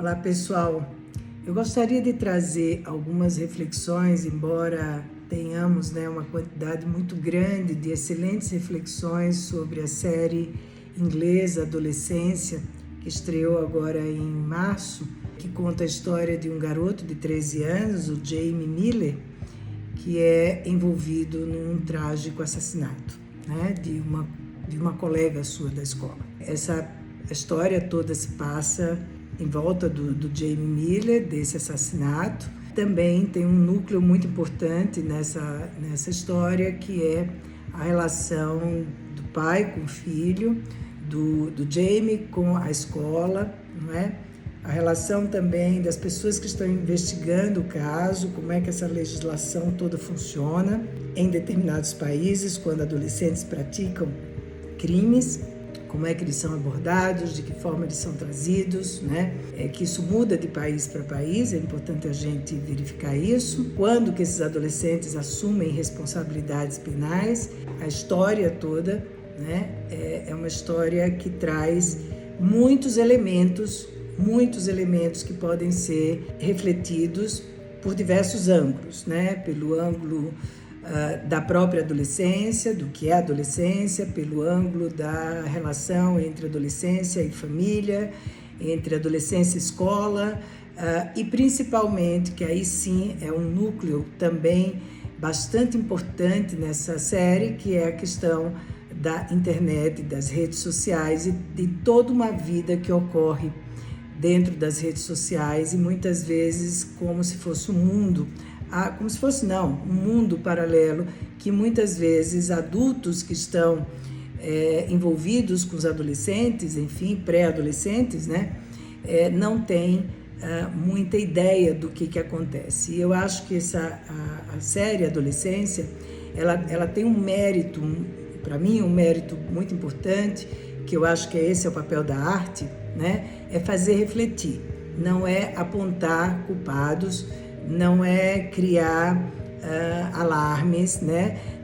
Olá pessoal, eu gostaria de trazer algumas reflexões, embora tenhamos uma quantidade muito grande de excelentes reflexões sobre a série inglesa Adolescência, que estreou agora em março, que conta a história de um garoto de 13 anos, o Jamie Miller, que é envolvido num trágico assassinato, de uma colega sua da escola. Essa história toda se passa em volta do Jamie Miller, desse assassinato. Também tem um núcleo muito importante nessa história, que é a relação do pai com o filho, do Jamie com a escola, não é? A relação também das pessoas que estão investigando o caso, como é que essa legislação toda funciona em determinados países, quando adolescentes praticam crimes, como é que eles são abordados, de que forma eles são trazidos, que isso muda de país para país, é importante a gente verificar isso. Quando que esses adolescentes assumem responsabilidades penais, a história toda, é uma história que traz muitos elementos que podem ser refletidos por diversos ângulos, pelo ângulo da própria adolescência, do que é adolescência, pelo ângulo da relação entre adolescência e família, entre adolescência e escola, e principalmente, que aí sim é um núcleo também bastante importante nessa série, que é a questão da internet, das redes sociais e de toda uma vida que ocorre dentro das redes sociais, e muitas vezes como se fosse um mundo, um mundo paralelo, que muitas vezes adultos que estão envolvidos com os adolescentes, enfim, pré-adolescentes, não têm muita ideia do que acontece. E eu acho que a série Adolescência, ela tem um mérito, para mim, um mérito muito importante, que eu acho que esse é o papel da arte, é fazer refletir, não é apontar culpados, não é criar alarmes,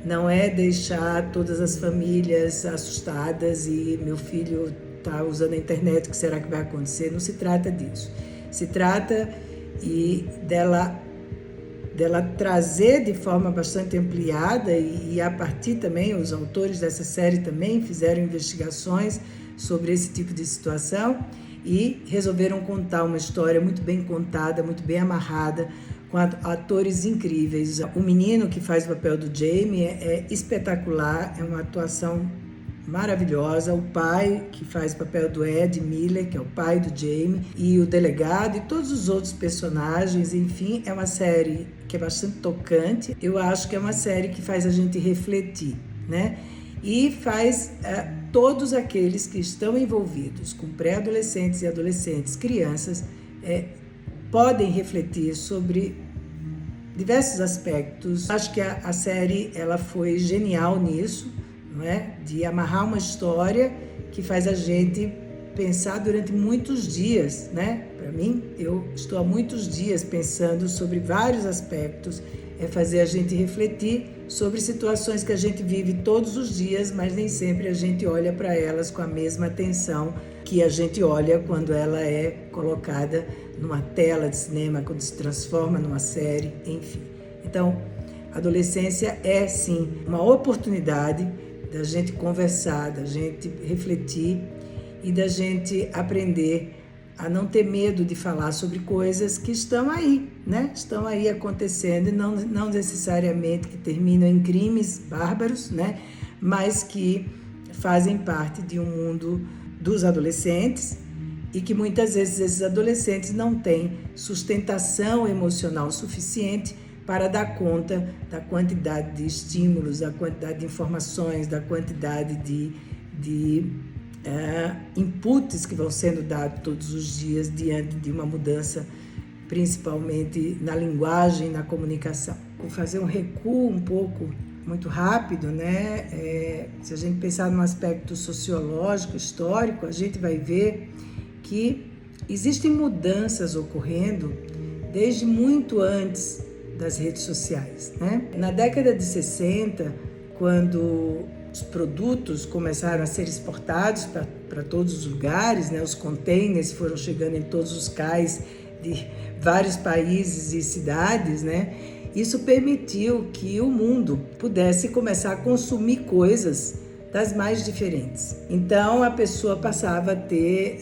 não é deixar todas as famílias assustadas e meu filho está usando a internet, o que será que vai acontecer? Não se trata disso. Se trata dela trazer de forma bastante ampliada e a partir também, os autores dessa série também fizeram investigações sobre esse tipo de situação e resolveram contar uma história muito bem contada, muito bem amarrada, com atores incríveis. O menino que faz o papel do Jamie é espetacular, é uma atuação maravilhosa. O pai que faz o papel do Ed Miller, que é o pai do Jamie, e o delegado e todos os outros personagens, enfim, é uma série que é bastante tocante. Eu acho que é uma série que faz a gente refletir, e faz todos aqueles que estão envolvidos com pré-adolescentes e adolescentes, crianças, podem refletir sobre diversos aspectos. Acho que a série ela foi genial nisso, de amarrar uma história que faz a gente pensar durante muitos dias, Para mim, eu estou há muitos dias pensando sobre vários aspectos, fazer a gente refletir sobre situações que a gente vive todos os dias, mas nem sempre a gente olha para elas com a mesma atenção que a gente olha quando ela é colocada numa tela de cinema, quando se transforma numa série, enfim. Então, a adolescência é sim uma oportunidade da gente conversar, da gente refletir e da gente aprender a não ter medo de falar sobre coisas que estão aí, Estão aí acontecendo e não necessariamente que terminam em crimes bárbaros, Mas que fazem parte de um mundo dos adolescentes e que muitas vezes esses adolescentes não têm sustentação emocional suficiente para dar conta da quantidade de estímulos, da quantidade de informações, da quantidade de inputs que vão sendo dados todos os dias diante de uma mudança, principalmente na linguagem, na comunicação. Vou fazer um recuo um pouco, muito rápido, se a gente pensar num aspecto sociológico, histórico, a gente vai ver que existem mudanças ocorrendo desde muito antes das redes sociais, Na década de 60, quando os produtos começaram a ser exportados para todos os lugares, né? Os containers foram chegando em todos os cais de vários países e cidades, né? Isso permitiu que o mundo pudesse começar a consumir coisas das mais diferentes. Então a pessoa passava a ter,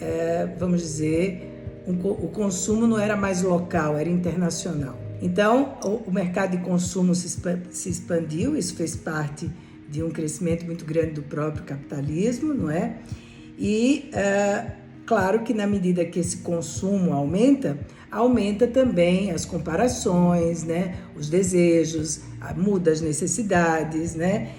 vamos dizer, o consumo não era mais local, era internacional. Então o mercado de consumo se expandiu, isso fez parte de um crescimento muito grande do próprio capitalismo, não é? E claro que na medida que esse consumo aumenta também as comparações, né? Os desejos, muda as necessidades, né?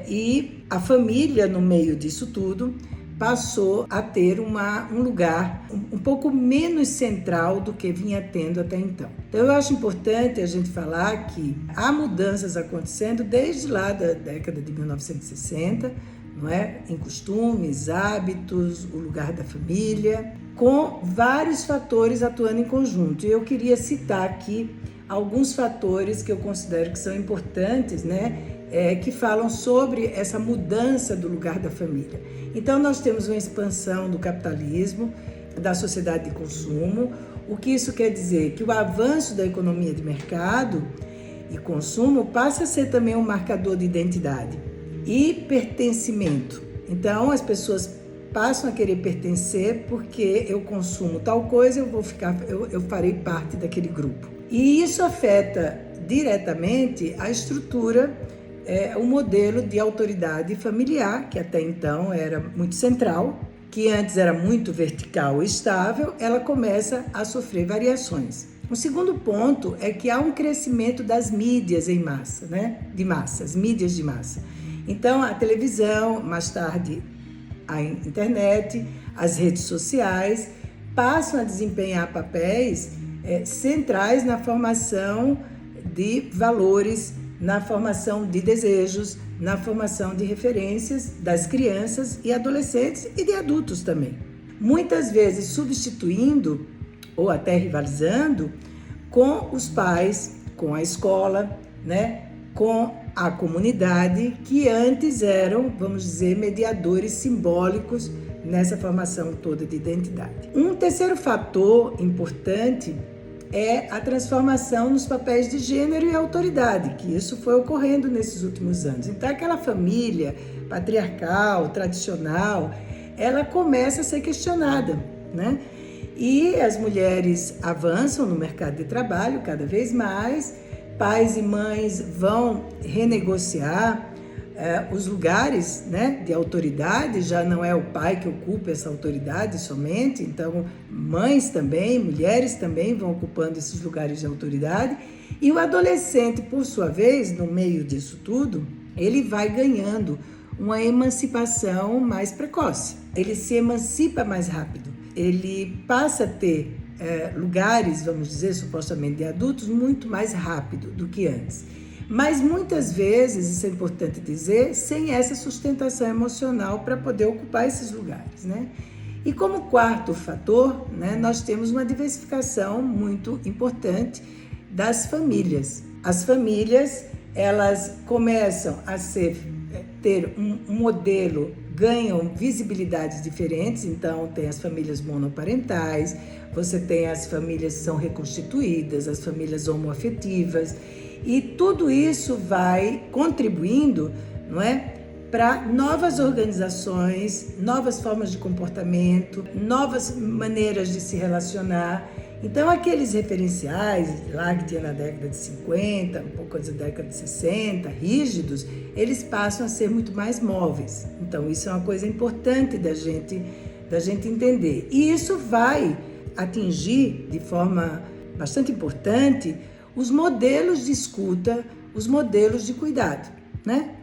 E a família, no meio disso tudo, passou a ter um lugar um pouco menos central do que vinha tendo até então. Então eu acho importante a gente falar que há mudanças acontecendo desde lá da década de 1960, não é? Em costumes, hábitos, o lugar da família, com vários fatores atuando em conjunto. E eu queria citar aqui alguns fatores que eu considero que são importantes, né? Que falam sobre essa mudança do lugar da família. Então nós temos uma expansão do capitalismo, da sociedade de consumo. O que isso quer dizer? Que o avanço da economia de mercado e consumo passa a ser também um marcador de identidade e pertencimento. Então as pessoas passam a querer pertencer porque eu consumo tal coisa, eu farei parte daquele grupo. E isso afeta diretamente a estrutura, o modelo de autoridade familiar, que até então era muito central, que antes era muito vertical e estável, ela começa a sofrer variações. O segundo ponto é que há um crescimento das mídias em massa, né? Mídias de massa. Então, a televisão, mais tarde a internet, as redes sociais, passam a desempenhar papéis centrais na formação de valores, na formação de desejos, na formação de referências das crianças e adolescentes e de adultos também. Muitas vezes substituindo ou até rivalizando com os pais, com a escola, né? Com a comunidade, que antes eram, vamos dizer, mediadores simbólicos nessa formação toda de identidade. Um terceiro fator importante é a transformação nos papéis de gênero e autoridade, que isso foi ocorrendo nesses últimos anos. Então, aquela família patriarcal, tradicional, ela começa a ser questionada, né? E as mulheres avançam no mercado de trabalho cada vez mais, pais e mães vão renegociar os lugares, né, de autoridade, já não é o pai que ocupa essa autoridade somente, então mães também, mulheres também vão ocupando esses lugares de autoridade, e o adolescente, por sua vez, no meio disso tudo, ele vai ganhando uma emancipação mais precoce, ele se emancipa mais rápido, ele passa a ter lugares, vamos dizer, supostamente de adultos, muito mais rápido do que antes. Mas muitas vezes, isso é importante dizer, sem essa sustentação emocional para poder ocupar esses lugares, né? E como quarto fator, né, nós temos uma diversificação muito importante das famílias. As famílias, elas começam a ter um modelo, ganham visibilidades diferentes, então tem as famílias monoparentais, você tem as famílias que são reconstituídas, as famílias homoafetivas, e tudo isso vai contribuindo, não é, para novas organizações, novas formas de comportamento, novas maneiras de se relacionar. Então, aqueles referenciais lá que tinha na década de 50, um pouco antes da década de 60, rígidos, eles passam a ser muito mais móveis. Então, isso é uma coisa importante da gente entender. E isso vai atingir de forma bastante importante os modelos de escuta, os modelos de cuidado, né?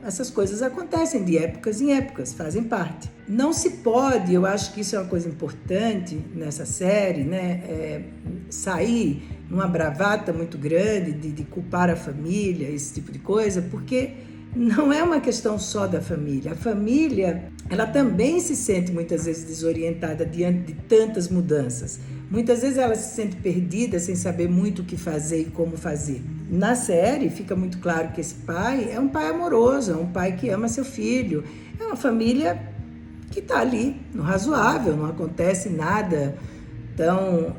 Essas coisas acontecem de épocas em épocas, fazem parte. Não se pode, eu acho que isso é uma coisa importante nessa série, né? Sair numa bravata muito grande de culpar a família, esse tipo de coisa, porque não é uma questão só da família. A família, ela também se sente muitas vezes desorientada diante de tantas mudanças. Muitas vezes ela se sente perdida, sem saber muito o que fazer e como fazer. Na série fica muito claro que esse pai é um pai amoroso, é um pai que ama seu filho, é uma família que está ali no razoável, não acontece nada tão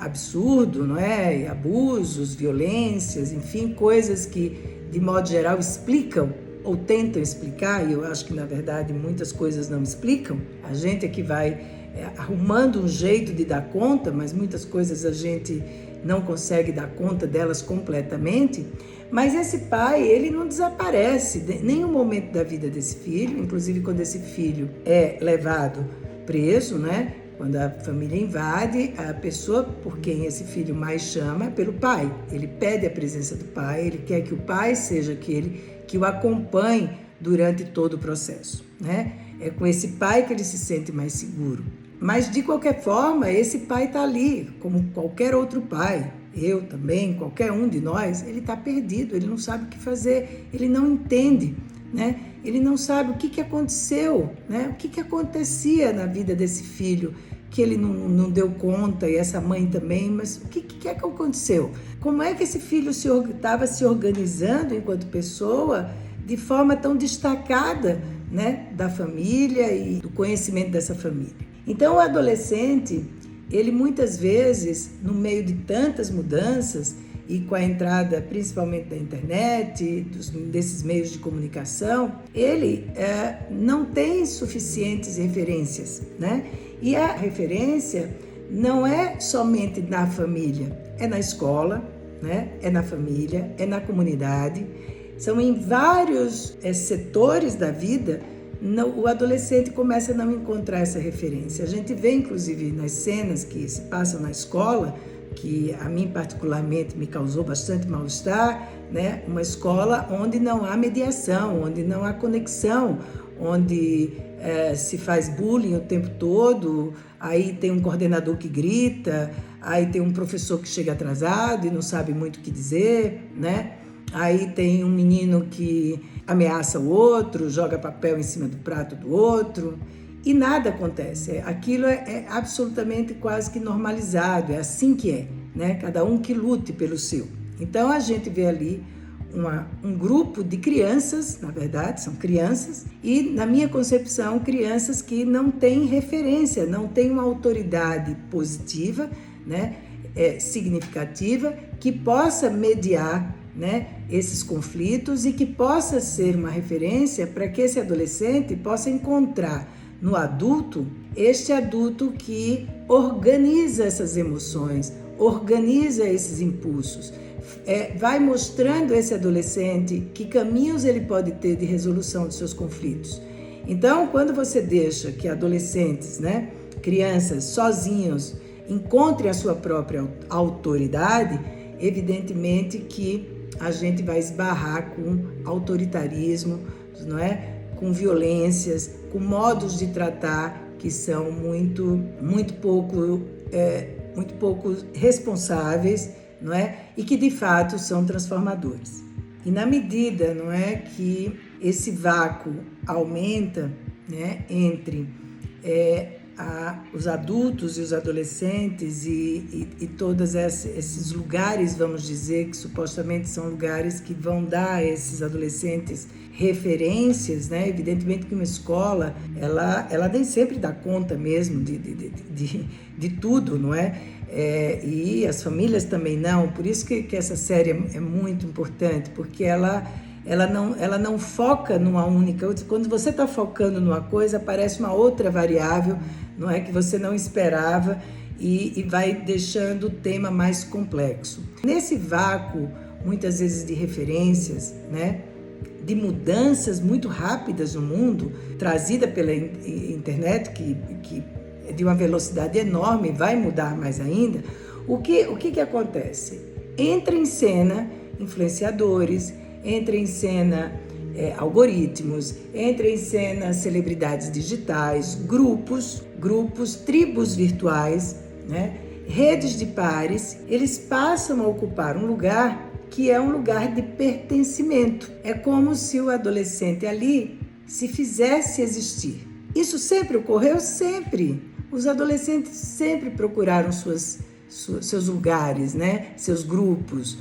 absurdo, não é? E abusos, violências, enfim, coisas que de modo geral explicam ou tentam explicar, e eu acho que na verdade muitas coisas não explicam. A gente é que vai arrumando um jeito de dar conta, mas muitas coisas a gente não consegue dar conta delas completamente. Mas esse pai, ele não desaparece em nenhum momento da vida desse filho, inclusive quando esse filho é levado preso, né? Quando a família invade, a pessoa por quem esse filho mais chama é pelo pai. Ele pede a presença do pai, ele quer que o pai seja aquele que o acompanhe durante todo o processo, né? É com esse pai que ele se sente mais seguro. Mas, de qualquer forma, esse pai está ali, como qualquer outro pai. Eu também, qualquer um de nós, ele está perdido, ele não sabe o que fazer, ele não entende, né? Ele não sabe o que aconteceu, né? O que acontecia na vida desse filho, que ele não deu conta, e essa mãe também, mas o que aconteceu? Como é que esse filho estava se organizando enquanto pessoa de forma tão destacada, né? Da família e do conhecimento dessa família? Então, o adolescente, ele muitas vezes, no meio de tantas mudanças e com a entrada principalmente da internet, desses meios de comunicação, ele não tem suficientes referências, né? E a referência não é somente na família, é na escola, né? É na família, é na comunidade, são em vários setores da vida. O adolescente começa a não encontrar essa referência. A gente vê, inclusive, nas cenas que se passam na escola, que a mim particularmente me causou bastante mal-estar, né? Uma escola onde não há mediação, onde não há conexão, onde se faz bullying o tempo todo, aí tem um coordenador que grita, aí tem um professor que chega atrasado e não sabe muito o que dizer, né? Aí tem um menino que ameaça o outro, joga papel em cima do prato do outro e nada acontece. Aquilo é absolutamente quase que normalizado, é assim que é, né? Cada um que lute pelo seu. Então a gente vê ali um grupo de crianças, na verdade são crianças, e na minha concepção crianças que não têm referência, não têm uma autoridade positiva, né? Significativa, que possa mediar, né, esses conflitos e que possa ser uma referência para que esse adolescente possa encontrar no adulto este adulto que organiza essas emoções, organiza esses impulsos, vai mostrando a esse adolescente que caminhos ele pode ter de resolução de seus conflitos. Então, quando você deixa que adolescentes, né, crianças sozinhos encontrem a sua própria autoridade, evidentemente que a gente vai esbarrar com autoritarismo, não é? Com violências, com modos de tratar que são muito pouco responsáveis, não é? E que de fato são transformadores. E na medida, não é, que esse vácuo aumenta, né, entre os adultos e os adolescentes e todos esses lugares, vamos dizer, que supostamente são lugares que vão dar a esses adolescentes referências, né? Evidentemente que uma escola, ela nem sempre dá conta mesmo de tudo, não é? E as famílias também não, por isso que essa série é muito importante, porque ela não foca numa única. Quando você está focando numa coisa, aparece uma outra variável, não é, que você não esperava e vai deixando o tema mais complexo. Nesse vácuo, muitas vezes de referências, né, de mudanças muito rápidas no mundo, trazida pela internet, que é de uma velocidade enorme, vai mudar mais ainda, o que acontece? Entra em cena influenciadores, entra em cena algoritmos, entra em cena celebridades digitais, grupos, tribos virtuais, né? Redes de pares, eles passam a ocupar um lugar que é um lugar de pertencimento. É como se o adolescente ali se fizesse existir. Isso sempre ocorreu? Sempre. Os adolescentes sempre procuraram suas seus lugares, né? Seus grupos,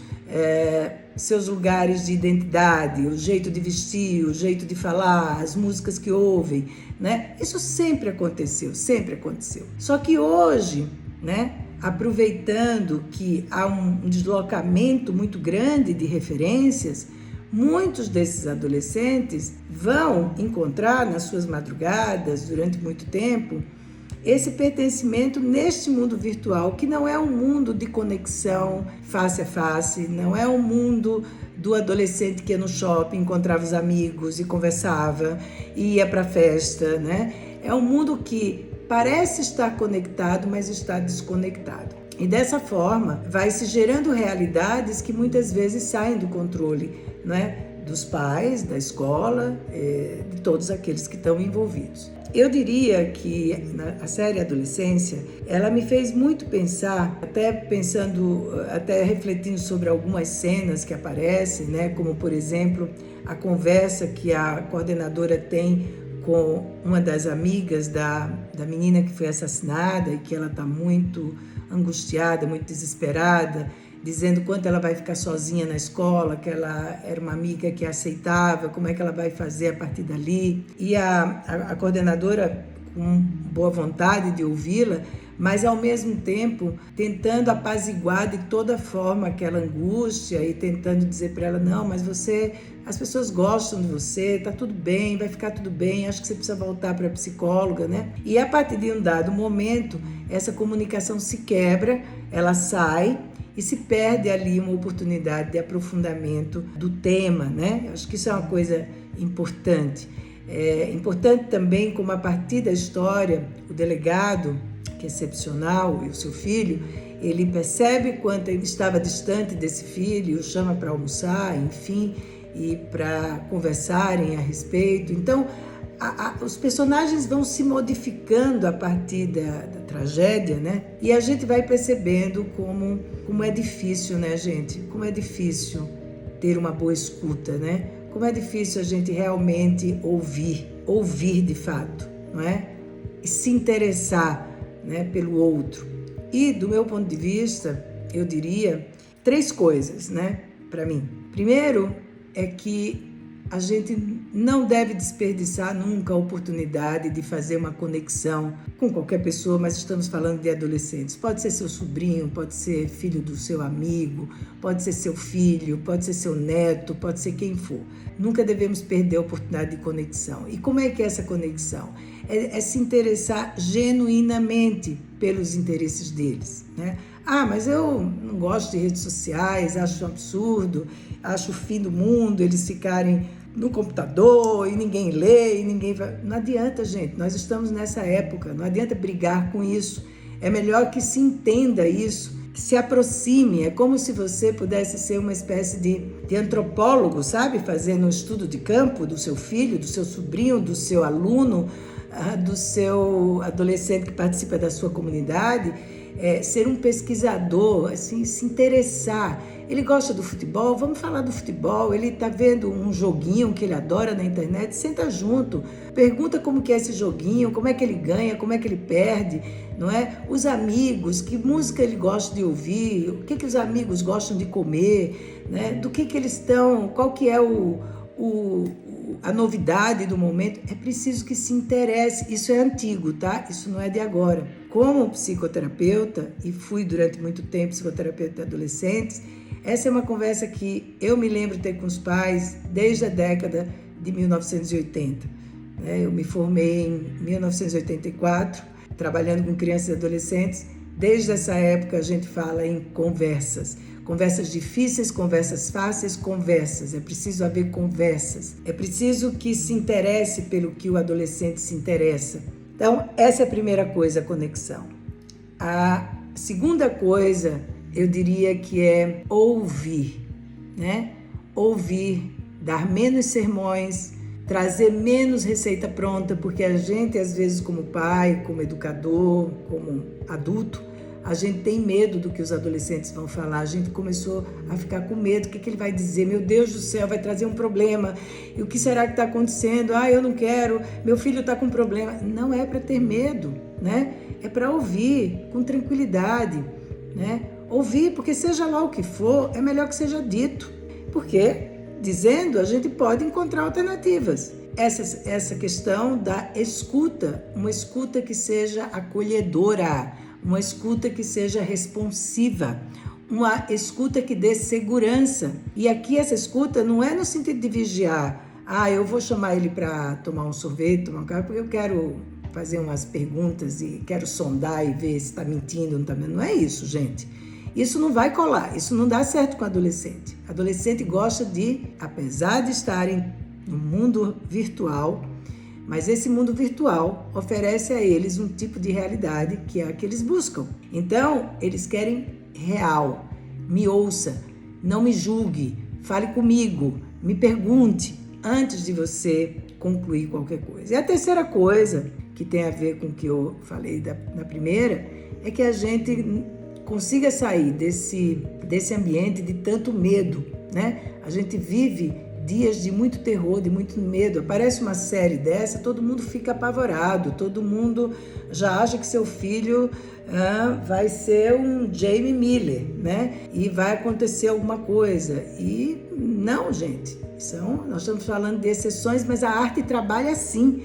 seus lugares de identidade, o jeito de vestir, o jeito de falar, as músicas que ouvem, né? Isso sempre aconteceu, sempre aconteceu. Só que hoje, né? Aproveitando que há um deslocamento muito grande de referências, muitos desses adolescentes vão encontrar nas suas madrugadas, durante muito tempo, esse pertencimento neste mundo virtual, que não é um mundo de conexão face a face, não é um mundo do adolescente que ia no shopping, encontrava os amigos e conversava, e ia para a festa, né? É um mundo que parece estar conectado, mas está desconectado. E dessa forma, vai se gerando realidades que muitas vezes saem do controle, né? Dos pais, da escola, de todos aqueles que estão envolvidos. Eu diria que a série Adolescência, ela me fez muito pensar, até refletindo sobre algumas cenas que aparecem, né? Como, por exemplo, a conversa que a coordenadora tem com uma das amigas da menina que foi assassinada e que ela está muito angustiada, muito desesperada, dizendo quanto ela vai ficar sozinha na escola, que ela era uma amiga que a aceitava, como é que ela vai fazer a partir dali. E a coordenadora, com boa vontade de ouvi-la, mas ao mesmo tempo tentando apaziguar de toda forma aquela angústia e tentando dizer para ela, não, mas as pessoas gostam de você, tá tudo bem, vai ficar tudo bem, acho que você precisa voltar para a psicóloga, né? E a partir de um dado momento, essa comunicação se quebra, ela sai e se perde ali uma oportunidade de aprofundamento do tema, né? Acho que isso é uma coisa importante. É importante também como a partir da história, o delegado, que é excepcional, e o seu filho, ele percebe quanto ele estava distante desse filho, o chama para almoçar, enfim, e para conversarem a respeito. Então, os personagens vão se modificando a partir da tragédia, né? E a gente vai percebendo como é difícil, né, gente? Como é difícil ter uma boa escuta, né? Como é difícil a gente realmente ouvir de fato, não é? E se interessar, né, pelo outro. E do meu ponto de vista, eu diria 3 coisas, né, para mim. Primeiro é que a gente não deve desperdiçar nunca a oportunidade de fazer uma conexão com qualquer pessoa, mas estamos falando de adolescentes. Pode ser seu sobrinho, pode ser filho do seu amigo, pode ser seu filho, pode ser seu neto, pode ser quem for. Nunca devemos perder a oportunidade de conexão. E como é que é essa conexão? É se interessar genuinamente pelos interesses deles, né? Ah, mas eu não gosto de redes sociais, acho um absurdo, acho o fim do mundo eles ficarem no computador e ninguém lê e ninguém vai... Não adianta, gente, nós estamos nessa época, não adianta brigar com isso. É melhor que se entenda isso, que se aproxime. É como se você pudesse ser uma espécie de antropólogo, sabe? Fazendo um estudo de campo do seu filho, do seu sobrinho, do seu aluno, do seu adolescente que participa da sua comunidade. Ser um pesquisador, assim, se interessar. Ele gosta do futebol, vamos falar do futebol. Ele está vendo um joguinho que ele adora na internet, senta junto, pergunta como que é esse joguinho, como é que ele ganha, como é que ele perde, não é? Os amigos, que música ele gosta de ouvir, o que os amigos gostam de comer, né? Do que eles estão, qual que é a novidade do momento. É preciso que se interesse. Isso é antigo, tá? Isso não é de agora. Como psicoterapeuta, e fui durante muito tempo psicoterapeuta de adolescentes, essa é uma conversa que eu me lembro de ter com os pais desde a década de 1980. Eu me formei em 1984, trabalhando com crianças e adolescentes. Desde essa época a gente fala em conversas. Conversas difíceis, conversas fáceis, conversas. É preciso haver conversas. É preciso que se interesse pelo que o adolescente se interessa. Então, essa é a primeira coisa, a conexão. A segunda coisa, eu diria que é ouvir, né? Ouvir, dar menos sermões, trazer menos receita pronta, porque a gente, às vezes, como pai, como educador, como adulto, a gente tem medo do que os adolescentes vão falar. A gente começou a ficar com medo. O que ele vai dizer? Meu Deus do céu, vai trazer um problema. E o que será que está acontecendo? Ah, eu não quero. Meu filho está com problema. Não é para ter medo, né? É para ouvir com tranquilidade, né? Ouvir, porque seja lá o que for, é melhor que seja dito. Porque, dizendo, a gente pode encontrar alternativas. Essa questão da escuta, uma escuta que seja acolhedora, uma escuta que seja responsiva, uma escuta que dê segurança. E aqui essa escuta não é no sentido de vigiar. Eu vou chamar ele para tomar um sorvete, tomar um café, porque eu quero fazer umas perguntas e quero sondar e ver se está mentindo ou não está mentindo. Não é isso, gente. Isso não vai colar, isso não dá certo com adolescente. Adolescente gosta de, apesar de estarem no mundo virtual, mas esse mundo virtual oferece a eles um tipo de realidade que é a que eles buscam. Então, eles querem real. Me ouça, não me julgue, fale comigo, me pergunte antes de você concluir qualquer coisa. E a terceira coisa, que tem a ver com o que eu falei na primeira, é que a gente consiga sair desse ambiente de tanto medo, né? A gente vive dias de muito terror, de muito medo. Aparece uma série dessa, todo mundo fica apavorado, todo mundo já acha que seu filho vai ser um Jamie Miller, né? E vai acontecer alguma coisa. E não, gente. Nós estamos falando de exceções, mas a arte trabalha assim.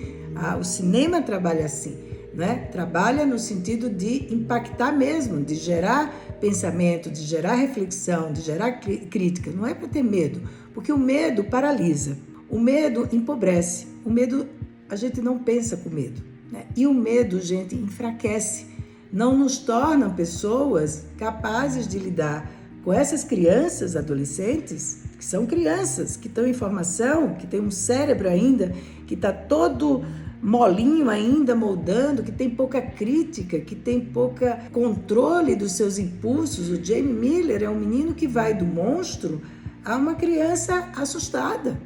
O cinema trabalha assim, né? Trabalha no sentido de impactar mesmo, de gerar pensamento, de gerar reflexão, de gerar crítica. Não é para ter medo, porque o medo paralisa, o medo empobrece, o medo, a gente não pensa com medo, né? E o medo, gente, enfraquece, não nos torna pessoas capazes de lidar com essas crianças, adolescentes, que são crianças, que estão em formação, que tem um cérebro ainda, que está todo molinho ainda, moldando, que tem pouca crítica, que tem pouca controle dos seus impulsos. O Jamie Miller é um menino que vai do monstro a uma criança assustada.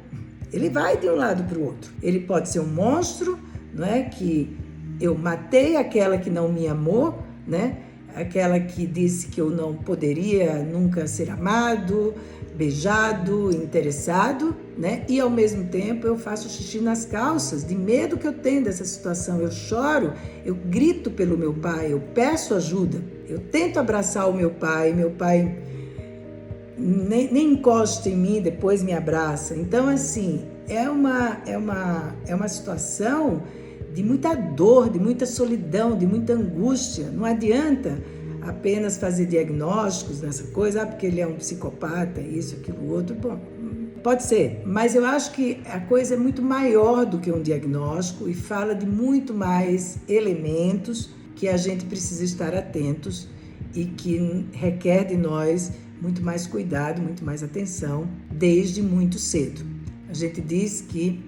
Ele vai de um lado para o outro. Ele pode ser um monstro, não é? Que eu matei aquela que não me amou, né? Aquela que disse que eu não poderia nunca ser amado, beijado, interessado, né? E ao mesmo tempo eu faço xixi nas calças, de medo que eu tenho dessa situação. Eu choro, eu grito pelo meu pai, eu peço ajuda, eu tento abraçar o meu pai nem encosta em mim, depois me abraça. Então, assim, é uma situação de muita dor, de muita solidão, de muita angústia. Não adianta apenas fazer diagnósticos nessa coisa, porque ele é um psicopata, isso, aquilo, outro. Bom, pode ser, mas eu acho que a coisa é muito maior do que um diagnóstico e fala de muito mais elementos que a gente precisa estar atentos e que requer de nós muito mais cuidado, muito mais atenção, desde muito cedo. A gente diz que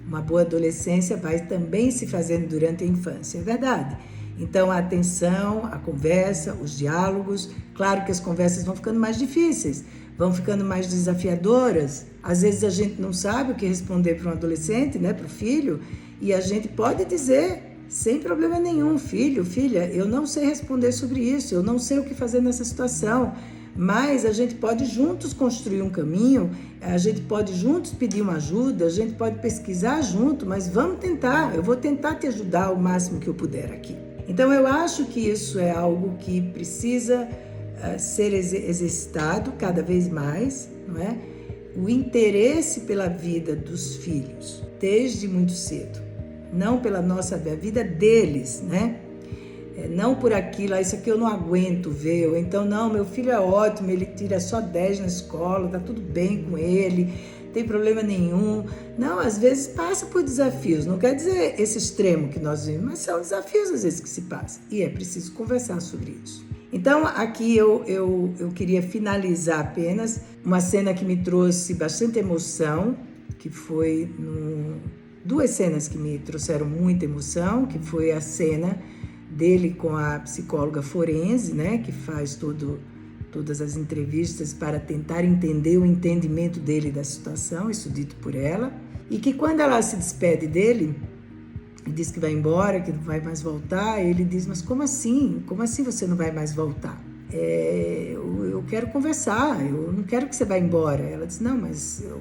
uma boa adolescência vai também se fazendo durante a infância, é verdade. Então, a atenção, a conversa, os diálogos, claro que as conversas vão ficando mais difíceis, vão ficando mais desafiadoras. Às vezes a gente não sabe o que responder para um adolescente, né, para o filho, e a gente pode dizer, sem problema nenhum, filho, filha, eu não sei responder sobre isso, eu não sei o que fazer nessa situação, mas a gente pode juntos construir um caminho, a gente pode juntos pedir uma ajuda, a gente pode pesquisar junto, mas vamos tentar, eu vou tentar te ajudar o máximo que eu puder aqui. Então eu acho que isso é algo que precisa ser exercitado cada vez mais, não é? O interesse pela vida dos filhos, desde muito cedo, não pela nossa vida, a vida deles, né? Não por aquilo, isso aqui eu não aguento ver, ou então, não, meu filho é ótimo, ele tira só 10 na escola, tá tudo bem com ele, não tem problema nenhum. Não, às vezes passa por desafios, não quer dizer esse extremo que nós vimos, mas são desafios às vezes que se passam, e é preciso conversar sobre isso. Então, aqui eu queria finalizar apenas uma cena que me trouxe bastante emoção, que foi duas cenas que me trouxeram muita emoção, que foi a cena dele com a psicóloga forense, né, que faz todas as entrevistas para tentar entender o entendimento dele da situação, isso dito por ela, e que quando ela se despede dele, diz que vai embora, que não vai mais voltar, ele diz, mas como assim? Como assim você não vai mais voltar? Eu quero conversar, eu não quero que você vá embora. Ela diz, não, mas eu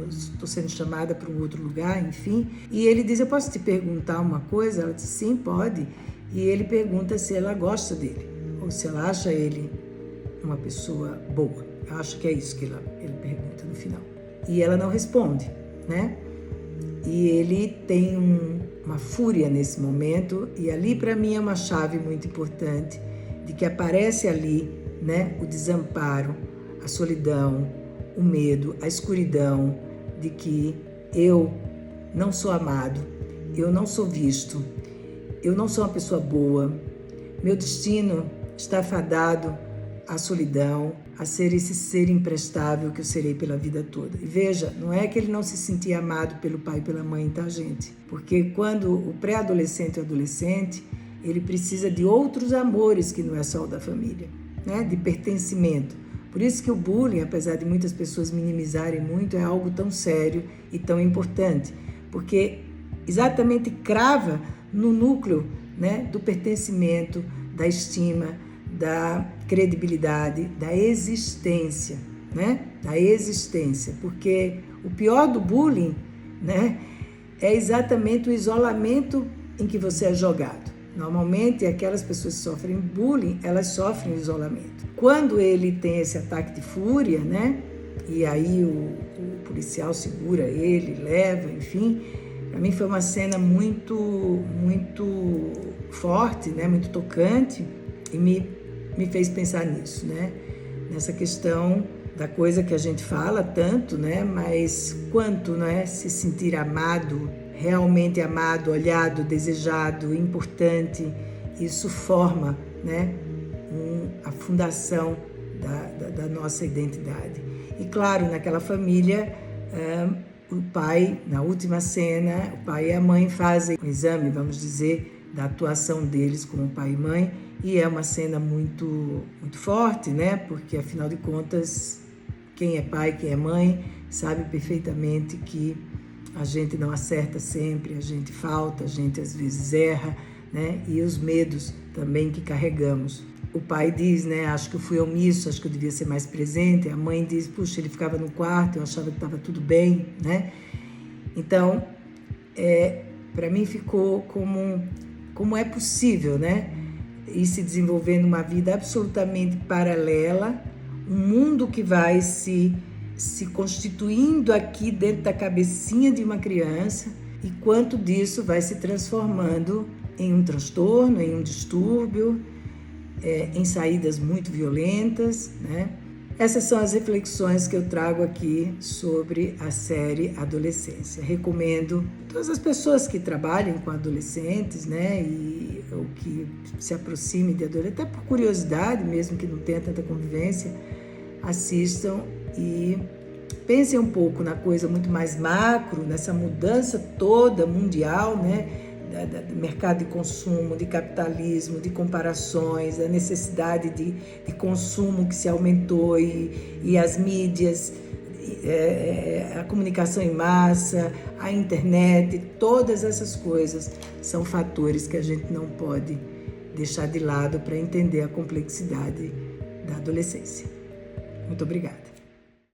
estou sendo chamada para um outro lugar, enfim. E ele diz, eu posso te perguntar uma coisa? Ela diz, sim, pode. E ele pergunta se ela gosta dele, ou se ela acha ele uma pessoa boa? Eu acho que é isso que ele pergunta no final. E ela não responde, né? E ele tem uma fúria nesse momento, e ali para mim é uma chave muito importante, de que aparece ali, né, o desamparo, a solidão, o medo, a escuridão, de que eu não sou amado, eu não sou visto, eu não sou uma pessoa boa, meu destino está fadado à solidão, a ser esse ser imprestável que eu serei pela vida toda. E veja, não é que ele não se sentia amado pelo pai e pela mãe, tá, gente? Porque quando o pré-adolescente e o adolescente, ele precisa de outros amores que não é só o da família, né? De pertencimento. Por isso que o bullying, apesar de muitas pessoas minimizarem muito, é algo tão sério e tão importante, porque exatamente crava no núcleo, né, do pertencimento, da estima, da credibilidade, da existência, né? Da existência, porque o pior do bullying, né, é exatamente o isolamento em que você é jogado. Normalmente, aquelas pessoas que sofrem bullying, elas sofrem isolamento. Quando ele tem esse ataque de fúria, né, e aí o policial segura ele, leva, enfim, para mim foi uma cena muito forte, né, muito tocante, e me fez pensar nisso, né? Nessa questão da coisa que a gente fala tanto, né? Mas quanto, né? Se sentir amado, realmente amado, olhado, desejado, importante, isso forma, né? A fundação da nossa identidade. E claro, naquela família, o pai, na última cena, o pai e a mãe fazem um exame, vamos dizer, da atuação deles como pai e mãe, e é uma cena muito forte, né? Porque afinal de contas, quem é pai, quem é mãe, sabe perfeitamente que a gente não acerta sempre, a gente falta, a gente às vezes erra, né? E os medos também que carregamos. O pai diz, né? Acho que eu fui omisso, acho que eu devia ser mais presente. A mãe diz, puxa, ele ficava no quarto, eu achava que estava tudo bem, né? Então, para mim ficou como é possível, né? Ir se desenvolvendo uma vida absolutamente paralela, um mundo que vai se constituindo aqui dentro da cabecinha de uma criança, e quanto disso vai se transformando em um transtorno, em um distúrbio, em saídas muito violentas, né? Essas são as reflexões que eu trago aqui sobre a série Adolescência. Recomendo todas as pessoas que trabalhem com adolescentes, né, ou que se aproximem de adolescentes, até por curiosidade, mesmo que não tenha tanta convivência, assistam e pensem um pouco na coisa muito mais macro, nessa mudança toda mundial, né, do mercado de consumo, de capitalismo, de comparações, da necessidade de consumo que se aumentou, e as mídias, a comunicação em massa, a internet, todas essas coisas são fatores que a gente não pode deixar de lado para entender a complexidade da adolescência. Muito obrigada.